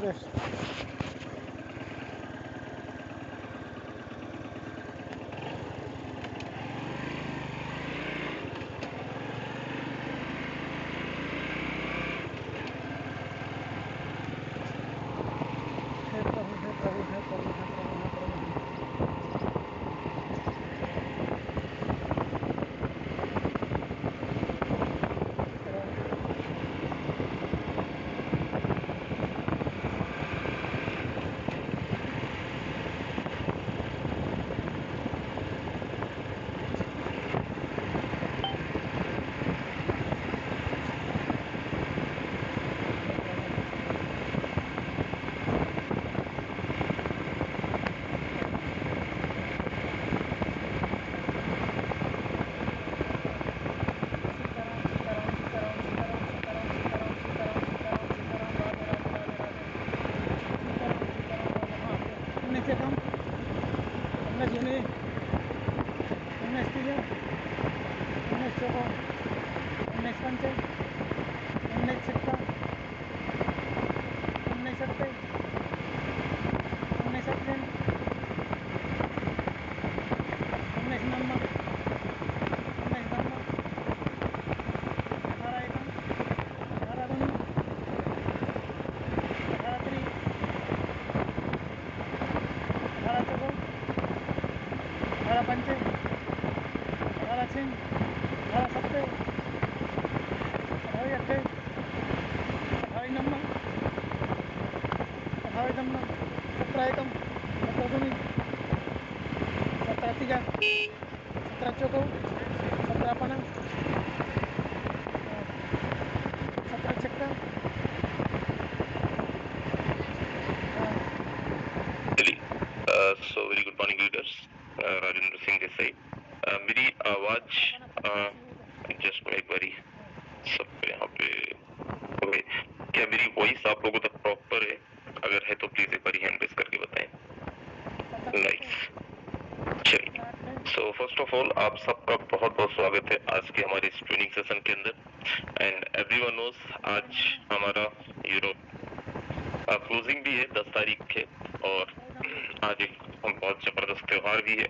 Yes. Hey Prabhu hey Prabhu hey Prabhu hey Prabhu hey Prabhu. Cekam, Anda sini, Anda setuju, Anda coba, Anda panca, Anda cekta, Anda sakte, Anda sakten, Anda nama, Anda nama, Hara ekam, Hara doni, Hara tri, Hara coba, Hara panca, Hara cing, Hara sakte, Hara yakte, Hara nama, Hara nama, Satra ekam, Satra doni, Satra tiga, Satra coba, Satra panang, Satra cekta. So very good morning leaders, Rajendra Singh this side. मेरी आवाज just एक बारी सब यहाँ पे okay, क्या मेरी voice आप लोगों तक प्रॉपर है? अगर है तो प्लीज एक बारी हैंड रेस करके बताएं। नाइस, चलिए। सो फर्स्ट ऑफ ऑल आप सबका बहुत बहुत स्वागत है आज के हमारे इस ट्रेनिंग सेशन के अंदर। एंड एवरीवन नोस आज हमारा क्लोजिंग भी है 10 तारीख है और आज एक बहुत जबरदस्त त्योहार भी है।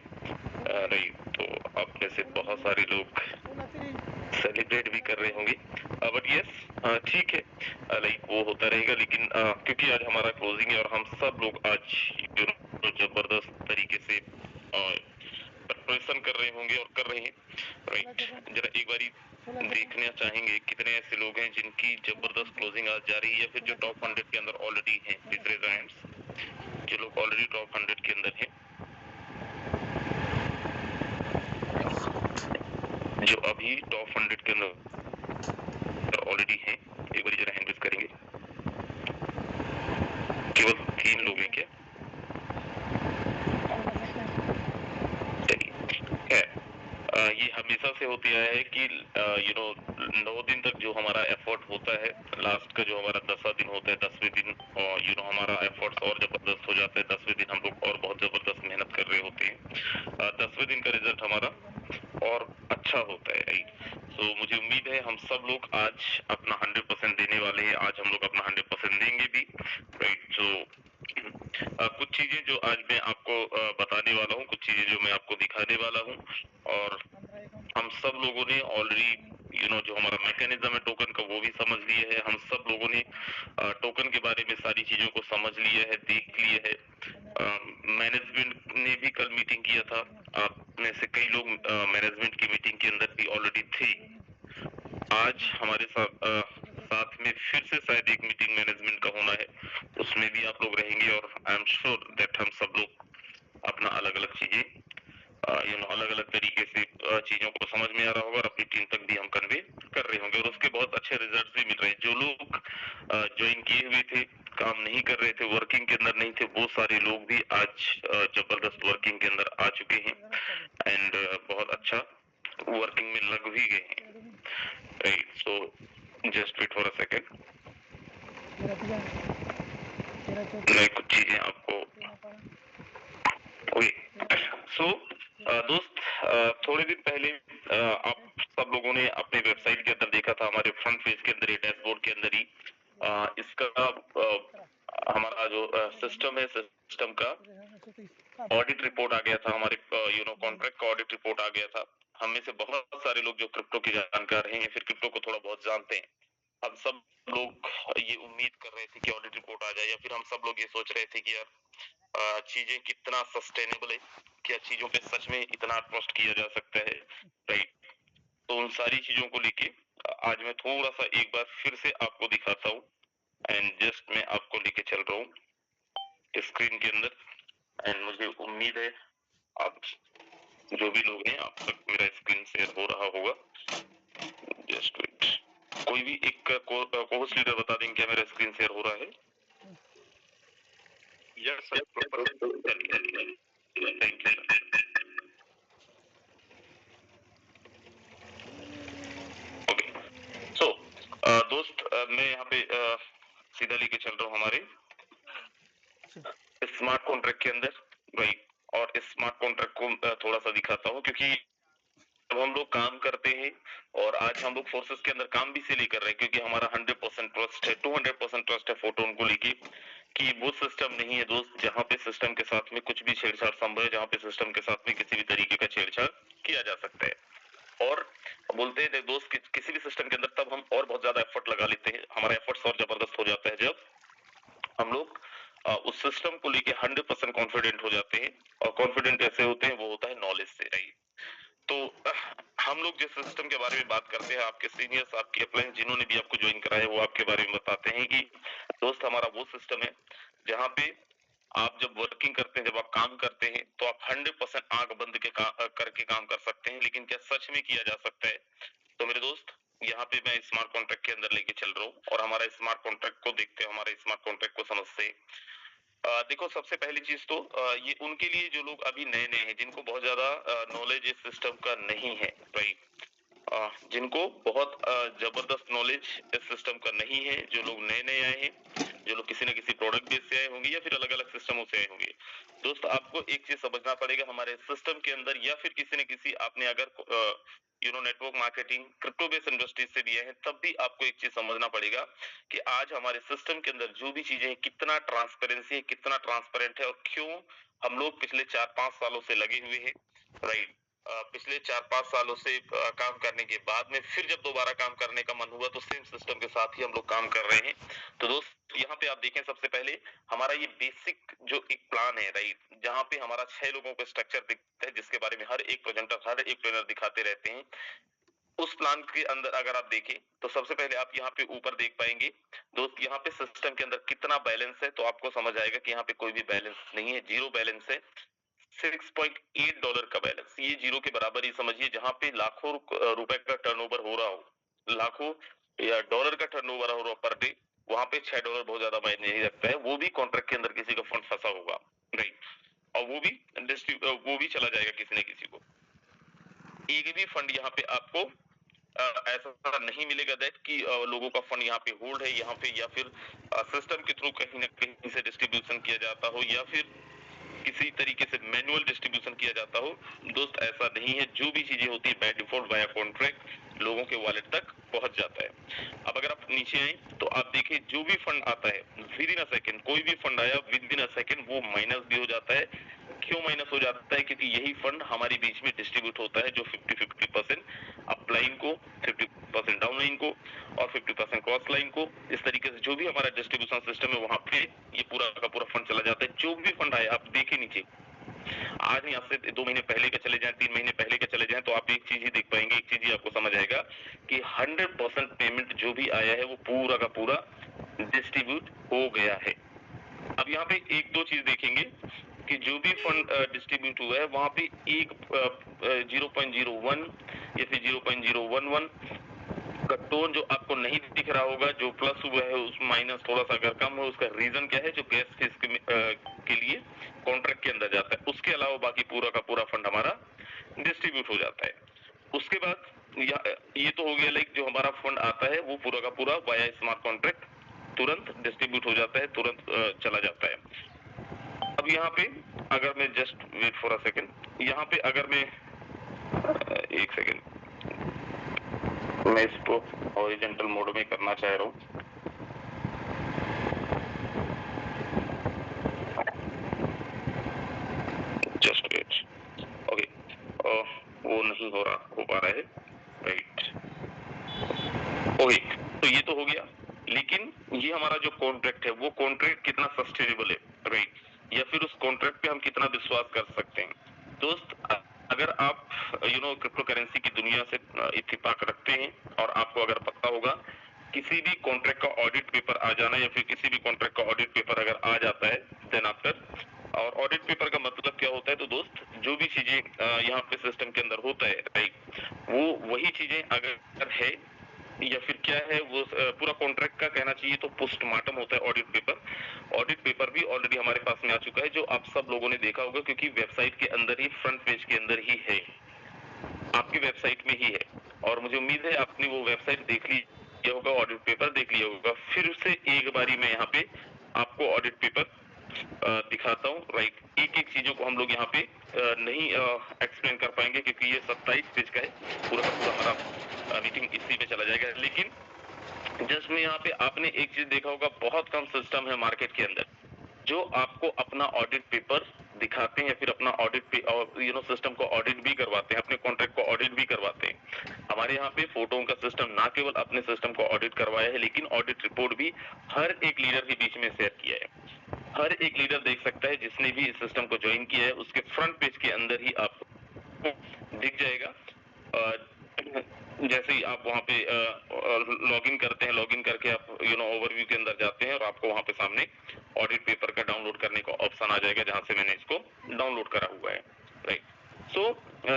राइट, तो आप में से बहुत सारे लोग सेलिब्रेट भी कर रहे होंगे, बट यस ठीक है, लाइक वो होता रहेगा। लेकिन क्योंकि आज हमारा क्लोजिंग है और हम सब लोग आज जबरदस्त तरीके से प्रिपरेशन कर रहे होंगे और कर रहे हैं। राइट, जरा एक बारी देखना चाहेंगे कितने ऐसे लोग हैं जिनकी जबरदस्त क्लोजिंग आज जा रही है, या फिर जो टॉप 100 के अंदर ऑलरेडी हैं। प्लीज रेज योर हैंड्स जो लोग ऑलरेडी टॉप 100 के अंदर हैं, जो अभी टॉप 100 के अंदर ऑलरेडी हैं। एक बार जरा हैंड रेज करेंगे। केवल 3 लोग हैं क्या? चलिए, ये हमेशा से होती आया है कि 9 दिन तक जो हमारा एफर्ट होता है, लास्ट का जो हमारा 10वां दिन होता है, 10वें दिन हमारा एफर्ट्स और जबरदस्त हो जाता है। 10वें दिन हम लोग और बहुत जबरदस्त मेहनत कर रहे होते हैं। 10वें दिन का रिजल्ट हमारा और अच्छा होता है। सो मुझे उम्मीद है हम सब लोग आज अपना 100% देने वाले हैं। आज हम लोग अपना 100% देंगे भी। राइट, सो कुछ चीजें जो आज मैं आपको बताने वाला हूँ, कुछ चीजें जो मैं आपको दिखाने वाला हूँ, और हम सब लोगों ने ऑलरेडी जो हमारा मैकेनिज्म है टोकन का वो भी समझ लिए है। हम सब लोगों ने टोकन के बारे में सारी चीजों को समझ लिया है, देख लिए है। मैनेजमेंट ने भी कल मीटिंग किया था, आप में से कई लोग मैनेजमेंट की मीटिंग के अंदर भी ऑलरेडी थे। आज हमारे साथ में फिर से शायद एक मीटिंग मैनेजमेंट का होना है, उसमें भी आप लोग रहेंगे और आई एम श्योर दैट हम सब लोग अपना अलग अलग चीजें अलग अलग तरीके से चीजों को समझ में आ रहा होगा और अपनी टीम तक भी हम कन्वे कर रहे होंगे और उसके बहुत अच्छे रिजल्ट भी मिल रहे हैं। जो लोग ज्वाइन किए हुए थे, काम नहीं कर रहे थे, वर्किंग के अंदर नहीं थे, वो सारे लोग भी आज जबरदस्त वर्किंग के अंदर आ चुके हैं एंड बहुत अच्छा वर्किंग में लग भी गए हैं। Right, so just wait for a second, मैं कुछ चीजें आपको सो दोस्त, थोड़े दिन पहले आप सब लोगों ने अपने वेबसाइट के अंदर देखा था, हमारे फ्रंट पेज के अंदर ही, डैशबोर्ड के अंदर ही इसका हमारा जो सिस्टम है, सिस्टम का ऑडिट रिपोर्ट आ गया था, हमारे कॉन्ट्रैक्ट का ऑडिट रिपोर्ट आ गया था। हम में से बहुत सारे लोग जो क्रिप्टो की जानकार हैं या फिर क्रिप्टो को थोड़ा बहुत जानते हैं, हम सब लोग ये उम्मीद कर रहे थे कि ऑडिट रिपोर्ट आ जाए, या फिर हम सब लोग ये सोच रहे थे कि यार चीजें कितना सस्टेनेबल है, क्या चीजों पे सच में इतना ट्रस्ट किया जा सकता है, राइट। तो उन सारी चीजों को लेके आज मैं थोड़ा सा एक बार फिर से आपको दिखाता हूँ, एंड जस्ट मैं आपको लेके चल रहा हूँ स्क्रीन के अंदर, एंड मुझे उम्मीद है आप जो भी लोग हैं आप तक मेरा स्क्रीन शेयर हो रहा होगा। जस्ट वेट, कोई भी एक कोहोस्ट लीडर बता देंगे क्या मेरा स्क्रीन शेयर हो रहा है? Yes sir, proper. Thank you. Okay, so दोस्त मैं यहाँ पे सीधा लेके चल रहा हूँ हमारे स्मार्ट कॉन्ट्रैक्ट के अंदर, राइट। और इस स्मार्ट कॉन्ट्रैक्ट को थोड़ा सा दिखाता हूँ, क्योंकि जब हम लोग काम करते हैं, और आज हम लोग फोर्सेस के अंदर काम भी इसीलिए कर रहे हैं क्योंकि हमारा 100% ट्रस्ट है, 200% ट्रस्ट है फोटोन को लेके, कि वो सिस्टम नहीं है दोस्त जहाँ पे सिस्टम के साथ में कुछ भी छेड़छाड़ संभव है, जहाँ पे सिस्टम के साथ में किसी भी तरीके का छेड़छाड़ किया जा सकता है। और बोलते हैं दोस्त कि किसी भी सिस्टम के अंदर तब हम और बहुत ज्यादा एफर्ट लगा लेते हैं, हमारा एफर्ट्स और जबरदस्त हो जाता है जब हम लोग उस सिस्टम को लेके 100% कॉन्फिडेंट हो जाते हैं। और कॉन्फिडेंट कैसे होते हैं? वो होता है नॉलेज से, राइट। तो हम लोग जिस सिस्टम के बारे में बात करते हैं, आपके सीनियर्स, आपके अपलाइन जिन्होंने भी आपको ज्वाइन कराया, वो आपके बारे में बताते हैं कि दोस्त हमारा वो सिस्टम है जहाँ पे आप जब वर्किंग करते हैं, जब आप काम करते हैं, तो आप 100% आंख बंद करके काम कर सकते हैं। लेकिन क्या सच में किया जा सकता है? तो मेरे दोस्त यहाँ पे मैं स्मार्ट कॉन्ट्रैक्ट के अंदर लेके चल रहा हूँ, और हमारा स्मार्ट कॉन्ट्रैक्ट को देखते हैं, हमारे स्मार्ट कॉन्ट्रैक्ट को समझते हैं। देखो, सबसे पहली चीज तो ये उनके लिए जो लोग अभी नए नए हैं, जिनको बहुत ज्यादा नॉलेज इस सिस्टम का नहीं है, राइट। जिनको बहुत जबरदस्त नॉलेज इस सिस्टम का नहीं है, जो लोग नए नए आए हैं, जो लोग किसी न किसी प्रोडक्ट बेस से आए होंगे या फिर अलग अलग सिस्टमों से आए होंगे। दोस्त आपको एक चीज समझना पड़ेगा, हमारे सिस्टम के अंदर या फिर किसी न किसी आपने अगर network marketing crypto based industries से भी है, तब भी आपको एक चीज समझना पड़ेगा कि आज हमारे सिस्टम के अंदर जो भी चीजें हैं, कितना ट्रांसपेरेंसी है, कितना ट्रांसपेरेंट है, और क्यों हम लोग पिछले 4-5 सालों से लगे हुए हैं, राइट। पिछले 4-5 सालों से काम करने के बाद में फिर जब दोबारा काम करने का मन हुआ तो सेम सिस्टम के साथ ही हम लोग काम कर रहे हैं। तो दोस्त यहाँ पे आप देखें, सबसे पहले हमारा ये बेसिक जो एक प्लान है, राइट, जहाँ पे हमारा 6 लोगों का स्ट्रक्चर दिखता है, जिसके बारे में हर एक प्रेजेंटर, हर एक ट्रेनर दिखाते रहते हैं। उस प्लान के अंदर अगर आप देखें तो सबसे पहले आप यहाँ पे ऊपर देख पाएंगे दोस्त, यहाँ पे सिस्टम के अंदर कितना बैलेंस है, तो आपको समझ आएगा कि यहाँ पे कोई भी बैलेंस नहीं है, जीरो बैलेंस है। $6.8 का बैलेंस, ये जीरो के बराबर ही समझिए। जहां पे लाखों रुपए का टर्नओवर हो रहा हो, लाखों या डॉलर का टर्नओवर हो रहा हो पर डे, वहां पे $6 बहुत ज्यादा मायने नहीं रखता है। वो भी कॉन्ट्रैक्ट के अंदर किसी का फंड फंसा होगा, राइट, और वो भी चला जाएगा किसी न किसी को। एक भी फंड यहाँ पे आपको ऐसा नहीं मिलेगा दैट कि लोगों का फंड यहाँ पे होल्ड है यहाँ पे, या फिर सिस्टम के थ्रू कहीं ना कहीं से डिस्ट्रीब्यूशन किया जाता हो, या फिर किसी तरीके से मैनुअल डिस्ट्रीब्यूशन किया जाता हो। दोस्त ऐसा नहीं है, जो भी चीजें होती है बाय डिफॉल्ट वाया कॉन्ट्रैक्ट लोगों के वॉलेट तक पहुंच जाता है। अब अगर आप नीचे आए तो आप देखिए, जो भी फंड आता है विद इन अ सेकंड, कोई भी फंड आया विद इन अ सेकंड वो माइनस भी हो जाता है। क्यों माइनस हो जाता है? क्योंकि यही फंड हमारे बीच में डिस्ट्रीब्यूट होता है, जो 50-50% अपलाइन को, 50% डाउनलाइन को और 50% क्रॉस लाइन को। इस तरीके से जो भी हमारा डिस्ट्रीब्यूशन सिस्टम है वहां पे ये पूरा का पूरा फंड चला जाता है। जो भी फंड आया, आप देखिए नीचे, आज नहीं, आज से 2 महीने पहले का चले जाएं, 3 महीने पहले का चले जाएं, तो आप एक चीज ही देख पाएंगे, एक चीज ही आपको समझ आएगा कि 100% पेमेंट जो भी आया है वो पूरा का पूरा डिस्ट्रीब्यूट हो गया है। अब यहाँ पे एक दो चीज देखेंगे कि जो भी फंड डिस्ट्रीब्यूट हुआ है वहां पे एक 0.01 या फिर 0.011 का टोन जो आपको नहीं दिख रहा होगा, जो प्लस हुआ है उस माइनस थोड़ा सा अगर कम हो, उसका रीजन क्या है? जो गैस फीस के लिए कॉन्ट्रैक्ट के अंदर जाता है। उसके अलावा बाकी पूरा का पूरा फंड हमारा डिस्ट्रीब्यूट हो जाता है। उसके बाद ये तो हो गया, लाइक जो हमारा फंड आता है वो पूरा का पूरा वाया स्मार्ट कॉन्ट्रैक्ट तुरंत डिस्ट्रीब्यूट हो जाता है, तुरंत चला जाता है। अब यहाँ पे अगर मैं just wait for a second, यहाँ पे अगर मैं एक सेकेंड, मैं इसको हॉरिजॉन्टल मोड में करना चाह रहा हूँ। नहीं हो पा रहा है, राइट। ओके, तो ये तो हो गया, लेकिन ये हमारा जो कॉन्ट्रैक्ट है वो कॉन्ट्रैक्ट कितना सस्टेनेबल है, राइट, या फिर उस कॉन्ट्रैक्ट पे हम कितना विश्वास कर सकते हैं। दोस्त, अगर आप क्रिप्टो करेंसी की दुनिया से इत्तेफाक रखते हैं और आपको अगर पता होगा किसी भी कॉन्ट्रैक्ट का ऑडिट पेपर आ जाना या फिर किसी भी कॉन्ट्रैक्ट का ऑडिट पेपर अगर आ जाता है देन आफ्टर, और ऑडिट पेपर का मतलब क्या होता है, तो दोस्त जो भी चीजें यहाँ पे सिस्टम के अंदर होता है, राइट, वो वही चीजें अगर है या फिर क्या है वो पूरा कॉन्ट्रैक्ट का कहना चाहिए तो पोस्टमार्टम होता है ऑडिट पेपर। ऑडिट पेपर भी ऑलरेडी हमारे पास में आ चुका है जो आप सब लोगों ने देखा होगा, क्योंकि वेबसाइट के अंदर ही, फ्रंट पेज के अंदर ही है, आपकी वेबसाइट में ही है, और मुझे उम्मीद है आपने वो वेबसाइट देख ली होगा, ऑडिट पेपर देख लिया होगा। फिर से एक बारी मैं यहाँ पे आपको ऑडिट पेपर दिखाता हूँ, राइट। एक एक चीजों को हम लोग यहाँ पे नहीं एक्सप्लेन कर पाएंगे क्योंकि ये 27 पेज का है, पूरा का पूरा हमारा मीटिंग इसी पे चला जाएगा। लेकिन जस्ट में यहाँ पे आपने एक चीज देखा होगा, बहुत कम सिस्टम है मार्केट के अंदर जो आपको अपना ऑडिट पेपर दिखाते हैं या फिर अपना ऑडिट सिस्टम को ऑडिट भी करवाते हैं, अपने कॉन्ट्रैक्ट को ऑडिट भी करवाते हैं। हमारे यहाँ पे फोटो का सिस्टम ना केवल अपने सिस्टम को ऑडिट करवाया है, लेकिन ऑडिट रिपोर्ट भी हर एक लीडर के बीच में शेयर किया है। हर एक लीडर देख सकता है जिसने भी इस सिस्टम को ज्वाइन किया है, उसके फ्रंट पेज के अंदर ही आपको दिख जाएगा। जैसे ही आप वहाँ पे लॉगिन करते हैं, लॉगिन करके आप ओवरव्यू के अंदर जाते हैं और आपको वहाँ पे सामने ऑडिट पेपर का डाउनलोड करने का ऑप्शन आ जाएगा, जहाँ से मैंने इसको डाउनलोड करा हुआ है, राइट। सो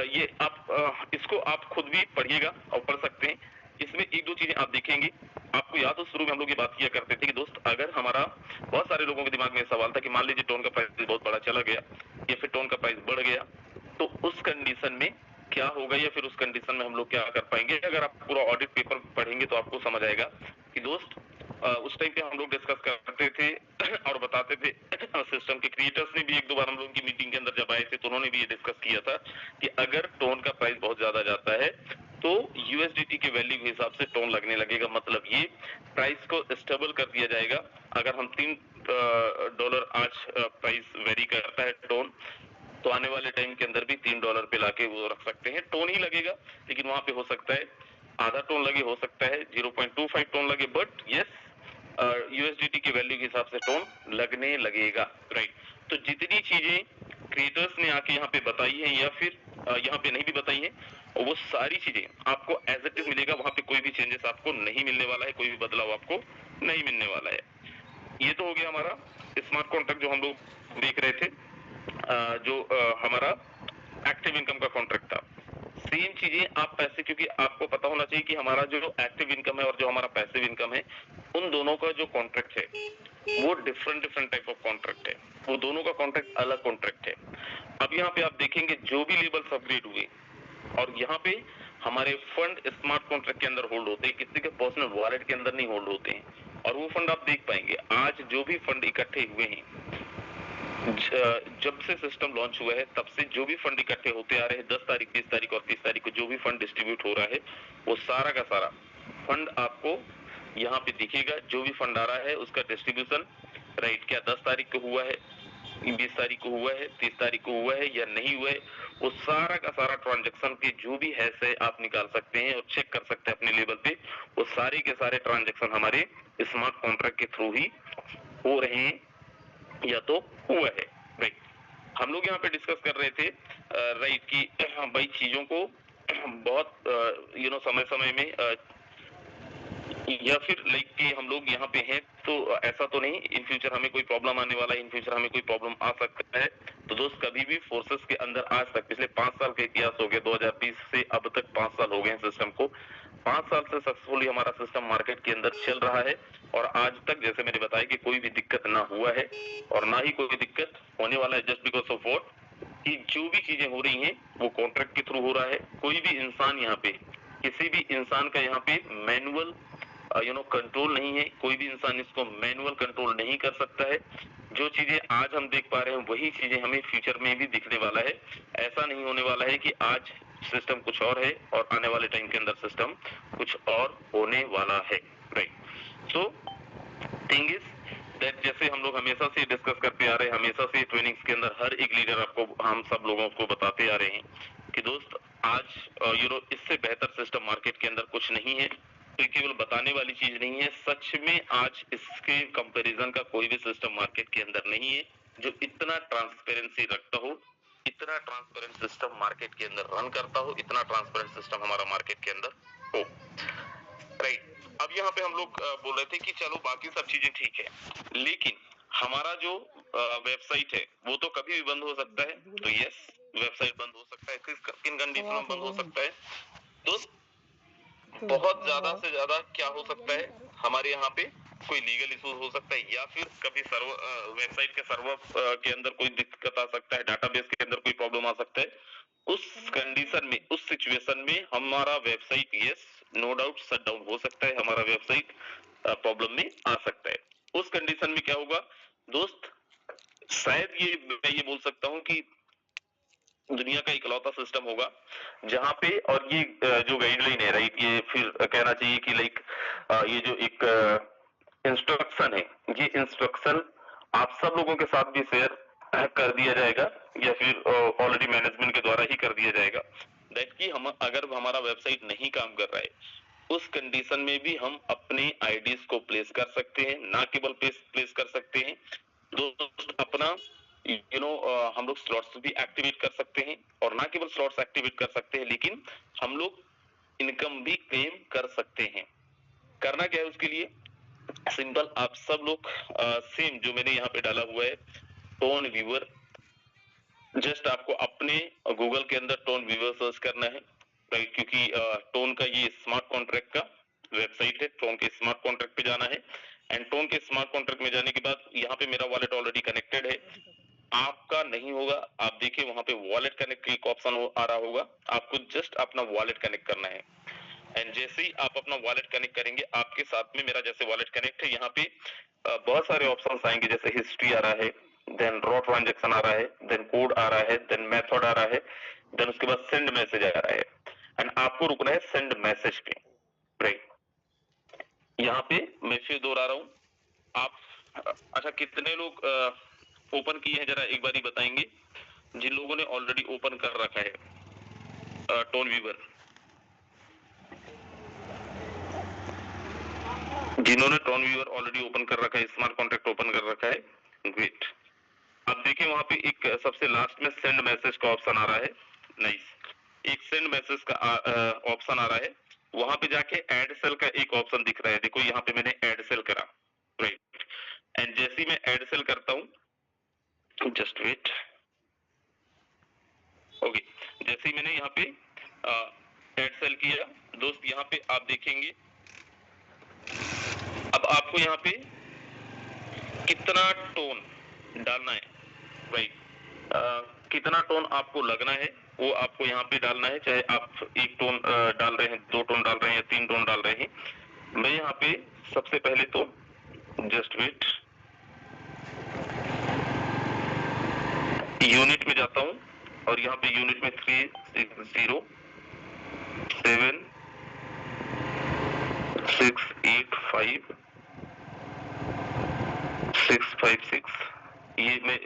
ये आप इसको आप खुद भी पढ़िएगा और पढ़ सकते हैं। इसमें एक दो चीजें आप देखेंगे, आपको याद हो शुरू में हम लोग ये बात किया करते थे कि दोस्त, अगर हमारा, बहुत सारे लोगों के दिमाग में सवाल था कि मान लीजिए टोन का प्राइस बहुत बड़ा चला गया या फिर टोन का प्राइस बढ़ गया, तो उस कंडीशन में क्या होगा या फिर उस कंडीशन में हम लोग क्या कर पाएंगे। अगर आप पूरा ऑडिट पेपर पढ़ेंगे तो आपको समझ आएगा कि दोस्त, उस टाइम पे हम लोग डिस्कस करते थे और बताते थे, सिस्टम के क्रिएटर्स ने भी एक दो बार हम लोगों की मीटिंग के अंदर जब आए थे तो उन्होंने भी ये डिस्कस किया था कि अगर टोन का प्राइस बहुत ज्यादा जाता है तो यूएसडीटी के वैल्यू के हिसाब से टोन लगने लगेगा। मतलब ये प्राइस को स्टेबल कर दिया जाएगा। अगर हम $3 आज प्राइस वेरी करता है टोन, तो आने वाले टाइम के अंदर भी $3 पे लाके वो रख सकते हैं। टोन ही लगेगा, लेकिन वहां पे हो सकता है आधा टोन लगे, हो सकता है 0.25 टोन लगे, बट यस, यूएसडीटी के वैल्यू के हिसाब से टोन लगने लगेगा, राइट। तो जितनी चीजें क्रिएटर्स ने आके यहाँ पे बताई है या फिर यहाँ पे नहीं भी बताई है, वो सारी चीजें आपको एज इट इज मिलेगा। वहां पे कोई भी चेंजेस आपको नहीं मिलने वाला है, कोई भी बदलाव आपको नहीं मिलने वाला है। ये तो हो गया हमारा स्मार्ट कॉन्ट्रैक्ट जो हम लोग देख रहे थे, जो हमारा एक्टिव इनकम का कॉन्ट्रैक्ट था। सेम चीजें आप पैसे, क्योंकि आपको पता होना चाहिए कि हमारा जो एक्टिव इनकम है और जो हमारा पैसिव इनकम है, उन दोनों का जो कॉन्ट्रैक्ट है वो डिफरेंट टाइप ऑफ कॉन्ट्रैक्ट है, वो दोनों का कॉन्ट्रैक्ट अलग कॉन्ट्रैक्ट है। अब यहाँ पे आप देखेंगे जो भी लेवल्स अपग्रेड हुए और यहाँ पे हमारे फंड स्मार्ट कॉन्ट्रैक्ट के अंदर होल्ड होते हैं, किसी के पर्सनल वॉलेट के अंदर नहीं होल्ड होते हैं। और वो फंड आप देख पाएंगे आज जो भी फंड इकट्ठे हुए हैं, जब से सिस्टम लॉन्च हुआ है तब से जो भी फंड इकट्ठे होते आ रहे हैं, 10 तारीख, 20 तारीख और 30 तारीख को जो भी फंड डिस्ट्रीब्यूट हो रहा है, वो सारा का सारा फंड आपको यहाँ पे दिखेगा। जो भी फंड आ रहा है उसका डिस्ट्रीब्यूशन, राइट, क्या 10 तारीख को हुआ है, 20 तारीख को हुआ है, 30 तारीख को हुआ है या नहीं हुआ है, वो सारा का सारा ट्रांजैक्शन के जो भी है से आप निकाल सकते हैं और चेक कर सकते हैं अपने लेवल पे। वो सारे के सारे ट्रांजैक्शन हमारे स्मार्ट कॉन्ट्रैक्ट के थ्रू ही हो रहे हैं या तो हुआ है, राइट। हम लोग यहाँ पे डिस्कस कर रहे थे, राइट, कि भाई चीजों को बहुत समय समय में या फिर लाइक कि हम लोग यहाँ पे हैं तो ऐसा तो नहीं इन फ्यूचर हमें कोई प्रॉब्लम आने वाला है, इन फ्यूचर हमें कोई प्रॉब्लम आ सकता है। तो दोस्त, कभी भी फोर्सेस के अंदर आज तक पिछले 5 साल का इतिहास हो गया, 2020 से अब तक 5 साल हो गए हैं सिस्टम को। 5 साल से सक्सेसफुली हमारा सिस्टम मार्केट के अंदर चल रहा है और आज तक जैसे मैंने बताया कि कोई भी दिक्कत ना हुआ है और ना ही कोई दिक्कत होने वाला है, जस्ट बिकॉज ऑफ व्हाट, कि जो भी चीजें हो रही हैं वो कॉन्ट्रैक्ट के थ्रू हो रहा है। कोई भी इंसान यहाँ पे, किसी भी इंसान का यहाँ पे मैनुअल कंट्रोल नहीं है, कोई भी इंसान इसको मैनुअल कंट्रोल नहीं कर सकता है। जो चीजें आज हम देख पा रहे हैं वही चीजें हमें फ्यूचर में भी दिखने वाला है। ऐसा नहीं होने वाला है कि आज सिस्टम कुछ और है और आने वाले टाइम के अंदर सिस्टम कुछ और होने वाला है, right. So thing is that, जैसे हम लोग हमेशा से डिस्कस करते आ रहे हैं, हमेशा से ट्रेनिंग्स के अंदर हर एक लीडर आपको, हम सब लोगों को बताते आ रहे हैं कि दोस्त, आज इससे बेहतर सिस्टम मार्केट के अंदर कुछ नहीं है। तो ये केवल बताने वाली चीज नहीं है, सच में आज इसके कंपैरिजन का कोई भी सिस्टम मार्केट के अंदर नहीं है जो इतना ट्रांसपेरेंसी रखता हो, इतना ट्रांसपेरेंट सिस्टम मार्केट के अंदर रन करता हो, इतना ट्रांसपेरेंट सिस्टम हमारा मार्केट के अंदर हो। राइट, अब यहाँ पे हम लोग बोल रहे थे कि चलो बाकी सब चीजें ठीक है, लेकिन हमारा जो वेबसाइट है वो तो कभी भी बंद हो सकता है। तो यस, वेबसाइट बंद हो सकता है, किन कंडीशन में बंद हो सकता है? तो बहुत ज्यादा से ज्यादा क्या हो सकता है, हमारे यहाँ पे कोई लीगल इशू हो सकता है, या फिर कभी सर्वर वेबसाइट के सर्वर के अंदर कोई दिक्कत आ सकता है, डाटाबेस के अंदर कोई प्रॉब्लम आ सकता है। उस कंडीशन में, उस सिचुएशन में हमारा website yes no doubt shut down हो सकता है, हमारा वेबसाइट प्रॉब्लम में आ सकता है। उस कंडीशन में क्या होगा दोस्त, शायद मैं ये बोल सकता हूँ कि दुनिया का इकलौता सिस्टम होगा जहां पे, और ये जो गाइडलाइन है राइट, ये फिर कहना चाहिए कि लाइक ये जो एक इंस्ट्रक्शन है, ये इंस्ट्रक्शन आप सब लोगों के साथ भी शेयर कर दिया जाएगा, या फिर ऑलरेडी मैनेजमेंट के द्वारा ही कर दिया जाएगा, दैट कि हम अगर हमारा वेबसाइट नहीं काम कर रहा है उस कंडीशन में भी हम अपने आईडीज को प्लेस कर सकते हैं, ना केवल प्लेस कर सकते हैं दोस्त, अपना हम लोग स्लॉट्स भी एक्टिवेट कर सकते हैं, और ना केवल स्लॉट्स एक्टिवेट कर सकते हैं लेकिन हम लोग इनकम भी क्लेम कर सकते हैं। करना क्या है उसके लिए, सिंपल, आप सब लोग सेम जो मैंने यहाँ पे डाला हुआ है टोन व्यूअर, जस्ट आपको अपने गूगल के अंदर टोन व्यूअर सर्च करना है राइट, क्योंकि टोन का ये स्मार्ट कॉन्ट्रैक्ट का वेबसाइट है, टोन के स्मार्ट कॉन्ट्रैक्ट पे जाना है, एंड टोन के स्मार्ट कॉन्ट्रैक्ट में जाने के बाद यहाँ पे मेरा वॉलेट ऑलरेडी कनेक्टेड है, आपका नहीं होगा, आप देखिए वहां पे वॉलेट कनेक्ट एक ऑप्शन आ रहा होगा, आपको जस्ट अपना वॉलेट कनेक्ट करना है, एंड जैसे ही आप अपना वॉलेट कनेक्ट करेंगे आपके साथ में मेरा जैसे वॉलेट कनेक्ट है, यहाँ पे बहुत सारे ऑप्शंस आएंगे, जैसे हिस्ट्री आ रहा है, देन रॉ ट्रांजैक्शन आ रहा है, देन कोड आ रहा है, देन मेथड आ रहा है, देन उसके बाद सेंड मैसेज आ रहा है, एंड आपको रुकना है सेंड मैसेज पे राइट। यहाँ पे मैं फिर दोहरा रहा हूँ, आप अच्छा कितने लोग ओपन किए हैं जरा एक बार ही बताएंगे, जिन लोगों ने ऑलरेडी ओपन कर रखा है टोन व्यूअर, जिन्होंने टोन व्यूअर ऑलरेडी ओपन कर रखा है, स्मार्ट कॉन्ट्रैक्ट ओपन कर रखा है, ग्रेट। अब देखिए वहां पे एक सबसे लास्ट में सेंड मैसेज का ऑप्शन आ रहा है, नाइस, एक सेंड मैसेज का ऑप्शन आ रहा है, वहां पे जाके ऐड सेल का एक ऑप्शन दिख रहा है, देखो यहाँ पे मैंने ऐड सेल करा राइट, एंड जैसे ही मैं ऐड सेल करता हूँ, जस्ट वेट, ओके, जैसे ही मैंने यहाँ पे ऐड सेल किया दोस्त, यहाँ पे आप देखेंगे अब आपको यहाँ पे कितना टोन डालना है राइट, कितना टोन आपको लगना है वो आपको यहाँ पे डालना है, चाहे आप एक टोन डाल रहे हैं, 2 टोन डाल रहे हैं, 3 टोन डाल रहे हैं। मैं यहाँ पे सबसे पहले तो जस्ट वेट, यूनिट में जाता हूँ, और यहाँ पे यूनिट में 360 7 6 8 5 6 5 6 ये मैं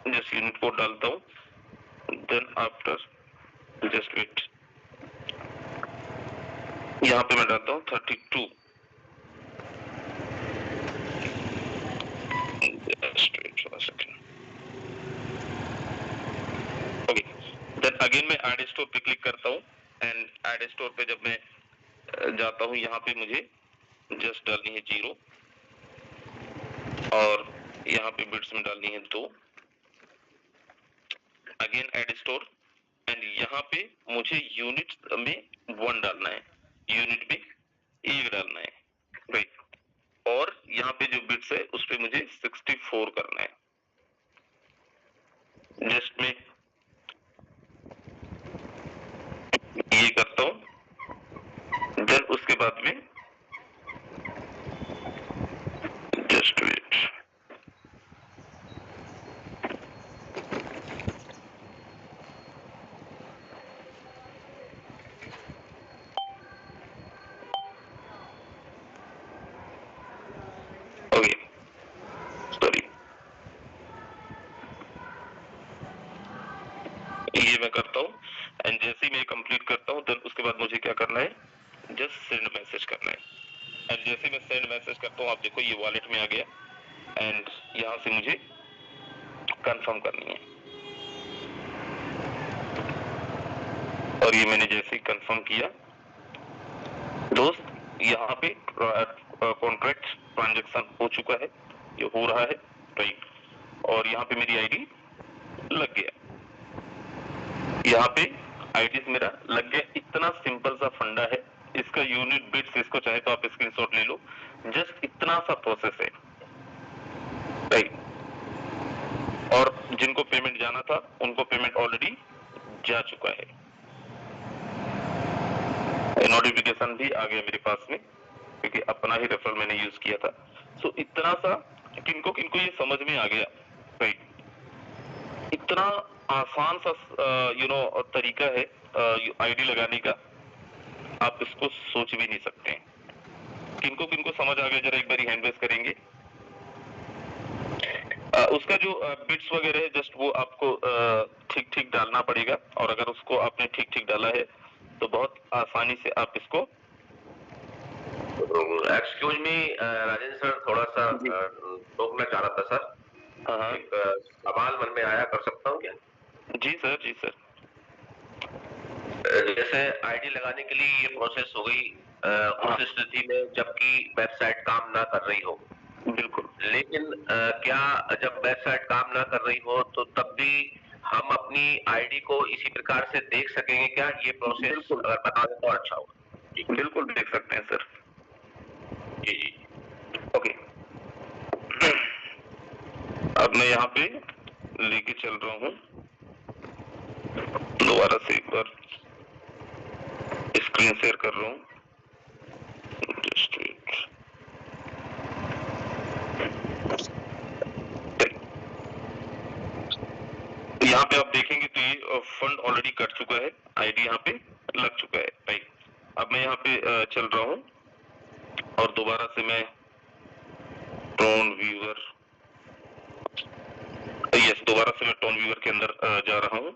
जस्ट यूनिट कोड डालता हूँ, देन आफ्टर जस्ट वेट, यहाँ पे मैं डालता हूँ 32, just wait for a second, okay, then again मैं ऐड स्टोर पे क्लिक करता हूँ, एंड ऐड स्टोर पे जब मैं जाता हूँ, यहाँ पे मुझे जस्ट डालनी है 0, और यहाँ पे बिट्स में डालनी है 2, अगेन ऐड स्टोर, एंड यहाँ पे मुझे यूनिट में 1 डालना है, यूनिट में 1 डालना है राइट, और यहाँ पे जो बिट्स है उस पे मुझे 64 करना है, जस्ट में ये करता हूँ, देन उसके बाद में जस्ट वेट, ओके सॉरी, ये मैं करता हूँ, एंड जैसे ही मैं कंप्लीट करता हूँ देन उसके बाद मुझे क्या करना है, जस्ट सेंड मैसेज करना है। एंड जैसे मैं सेंड मैसेज करता हूँ आप देखो ये वॉलेट में आ गया एंड यहाँ से मुझे कंफर्म करनी है। और ये मैंने जैसे ही कंफर्म किया दोस्त, यहाँ पे कॉन्ट्रैक्ट ट्रांजैक्शन हो चुका है, ये हो रहा है राइट, और यहाँ पे मेरी आईडी लग गया, यहाँ पे आईडी मेरा लग गया। इतना सिंपल सा फंडा है, इसका यूनिट बिट्स, इसको चाहे तो आप स्क्रीनशॉट ले लो, जस्ट इतना सा प्रोसेस है राइट। और जिनको पेमेंट जाना था उनको पेमेंट ऑलरेडी जा चुका है, नोटिफिकेशन भी आ गया मेरे पास में क्योंकि अपना ही रेफरल मैंने यूज किया था। सो इतना सा किनको किनको ये समझ में आ गया राइट, इतना आसान सा तरीका है आईडी लगाने का, आप इसको सोच भी नहीं सकते हैं। किनको किनको समझ आ गया जरा एक बार हैंड रेज करेंगे। उसका जो बिट्स वगैरह है जस्ट वो आपको ठीक ठीक डालना पड़ेगा, और अगर उसको आपने ठीक ठीक डाला है तो बहुत आसानी से आप इसको। एक्सक्यूज मी राजेंद्र सर, थोड़ा सा रोकना चाह रहा था सर। हाँ एक सवाल मन में आया, कर सकता हूँ क्या? जी सर, जी सर। जैसे आईडी लगाने के लिए ये प्रोसेस हो गई उस स्थिति में जबकि वेबसाइट काम ना कर रही हो। बिल्कुल। लेकिन क्या जब वेबसाइट काम ना कर रही हो तो तब भी हम अपनी आईडी को इसी प्रकार से देख सकेंगे क्या? ये प्रोसेस अगर बता दें तो अच्छा होगा। बिल्कुल देख सकते हैं सर। जी जी ओके, अब मैं यहाँ पे लेके चल रहा हूँ, दोबारा से एक बार स्क्रीन शेयर कर रहा हूँ। यहाँ पे आप देखेंगे तो ये फंड ऑलरेडी कट चुका है, आईडी यहाँ पे लग चुका है राइट। अब मैं यहाँ पे चल रहा हूँ और दोबारा से मैं टोन व्यूअर, यस, दोबारा से मैं टोन व्यूअर के अंदर जा रहा हूँ।